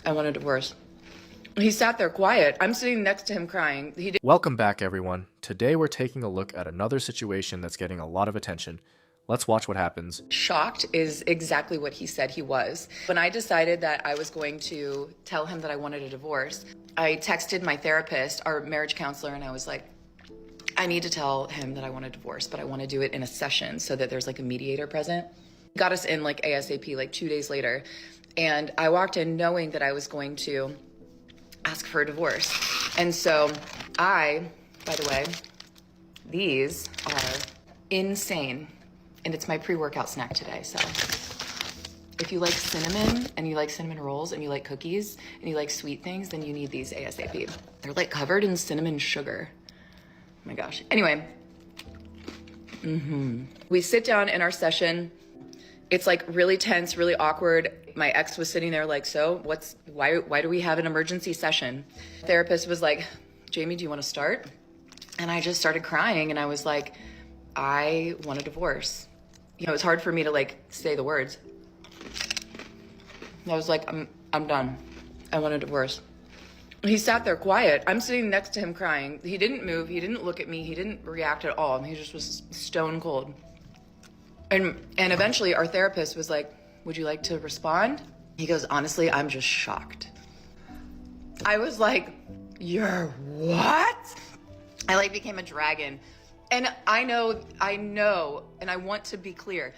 I want a divorce. He sat there quiet. I'm sitting next to him crying. Welcome back, everyone. Today we're taking a look at another situation that's getting a lot of attention. Let's watch what happens. Shocked is exactly what he said he was. When I decided that I was going to tell him that I wanted a divorce, I texted my therapist, our marriage counselor, and I was like, I need to tell him that I want a divorce, but I want to do it in a session so that there's like a mediator present. Got us in like ASAP, like 2 days later. And I walked in knowing that I was going to ask for a divorce. And so by the way, these are insane. And it's my pre-workout snack today. So if you like cinnamon and you like cinnamon rolls and you like cookies and you like sweet things, then you need these ASAP. They're like covered in cinnamon sugar. Oh my gosh. Anyway, we sit down in our session. It's like really tense, really awkward. My ex was sitting there like, so why do we have an emergency session? The therapist was like, Jamie, do you want to start? And I just started crying and I was like, I want a divorce. You know, it's hard for me to like say the words. I was like, I'm done. I want a divorce. He sat there quiet. I'm sitting next to him crying. He didn't move. He didn't look at me. He didn't react at all. He just was stone cold. And eventually our therapist was like, would you like to respond? He goes, honestly, I'm just shocked. I was like, you're what? I like became a dragon. And I know, and I want to be clear,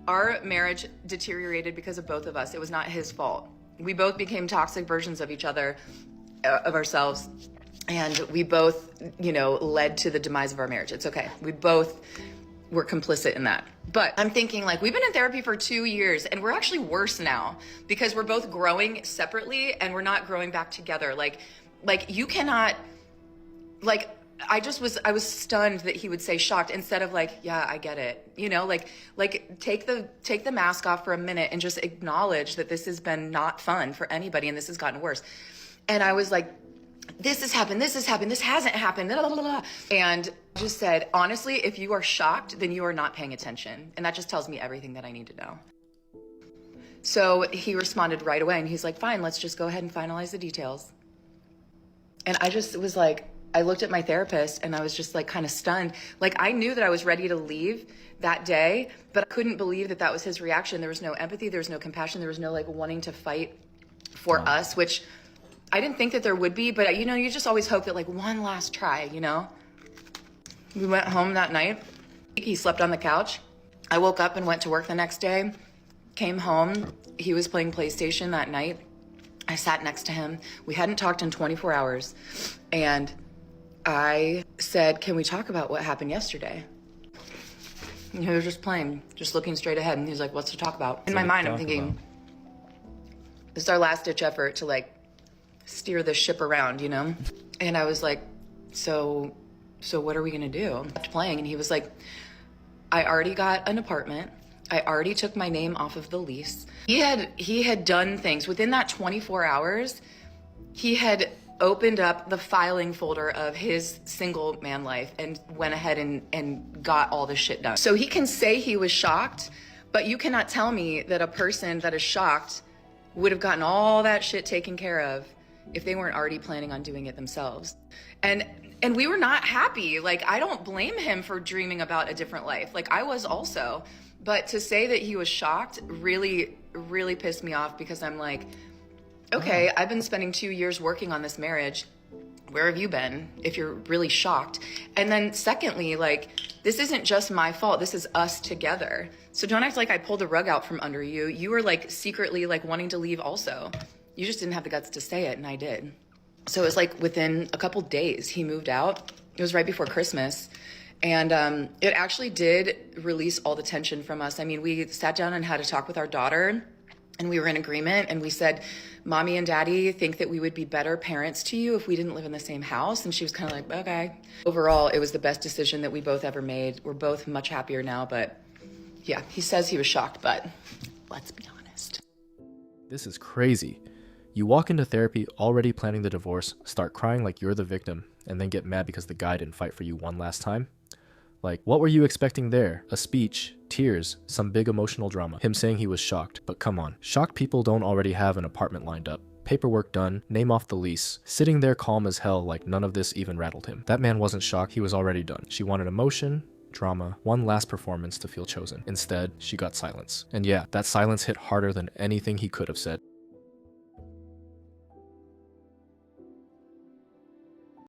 our marriage deteriorated because of both of us. It was not his fault. We both became toxic versions of each other, of ourselves. And we both, led to the demise of our marriage. It's okay. We both were complicit in that. But I'm thinking like, we've been in therapy for 2 years and we're actually worse now because we're both growing separately and we're not growing back together. Like you cannot, like, I was stunned that he would say shocked instead of like, yeah, I get it. Like take the mask off for a minute and just acknowledge that this has been not fun for anybody and this has gotten worse. And I was like, this has happened, this hasn't happened, blah, blah, blah. And just said, honestly, if you are shocked, then you are not paying attention. And that just tells me everything that I need to know. So he responded right away and he's like, fine, let's just go ahead and finalize the details. And I just was like, I looked at my therapist and I was just like kind of stunned. Like I knew that I was ready to leave that day, but I couldn't believe that that was his reaction. There was no empathy, there was no compassion, there was no like wanting to fight for us, which I didn't think that there would be, but you just always hope that like one last try, We went home that night. He slept on the couch. I woke up and went to work the next day, came home. He was playing PlayStation that night. I sat next to him. We hadn't talked in 24 hours. And I said, can we talk about what happened yesterday? And he was just playing, just looking straight ahead. And he's like, what's to talk about? In my mind, I'm thinking, this is our last ditch effort to like steer the ship around, And I was like, so what are we gonna do? I kept playing and he was like, I already got an apartment. I already took my name off of the lease. He had done things within that 24 hours. He had opened up the filing folder of his single man life and went ahead and got all this shit done. So he can say he was shocked, but you cannot tell me that a person that is shocked would have gotten all that shit taken care of if they weren't already planning on doing it themselves. And we were not happy. Like, I don't blame him for dreaming about a different life. Like, I was also. But to say that he was shocked really, really pissed me off because I'm like, okay, I've been spending 2 years working on this marriage. Where have you been if you're really shocked? And then secondly, like, this isn't just my fault. This is us together. So don't act like I pulled the rug out from under you. You were like secretly like wanting to leave also. You just didn't have the guts to say it, and I did. So it was like within a couple days, he moved out. It was right before Christmas. And it actually did release all the tension from us. I mean, we sat down and had a talk with our daughter, and we were in agreement. And we said, Mommy and Daddy think that we would be better parents to you if we didn't live in the same house. And she was kind of like, okay. Overall, it was the best decision that we both ever made. We're both much happier now. But yeah, he says he was shocked, but let's be honest. This is crazy. You walk into therapy already planning the divorce, start crying like you're the victim, and then get mad because the guy didn't fight for you one last time? Like, what were you expecting there? A speech, tears, some big emotional drama, him saying he was shocked. But come on, shocked people don't already have an apartment lined up. paperwork done, name off the lease, sitting there calm as hell like none of this even rattled him. That man wasn't shocked, he was already done. She wanted emotion, drama, one last performance to feel chosen. Instead, she got silence. And yeah, that silence hit harder than anything he could have said.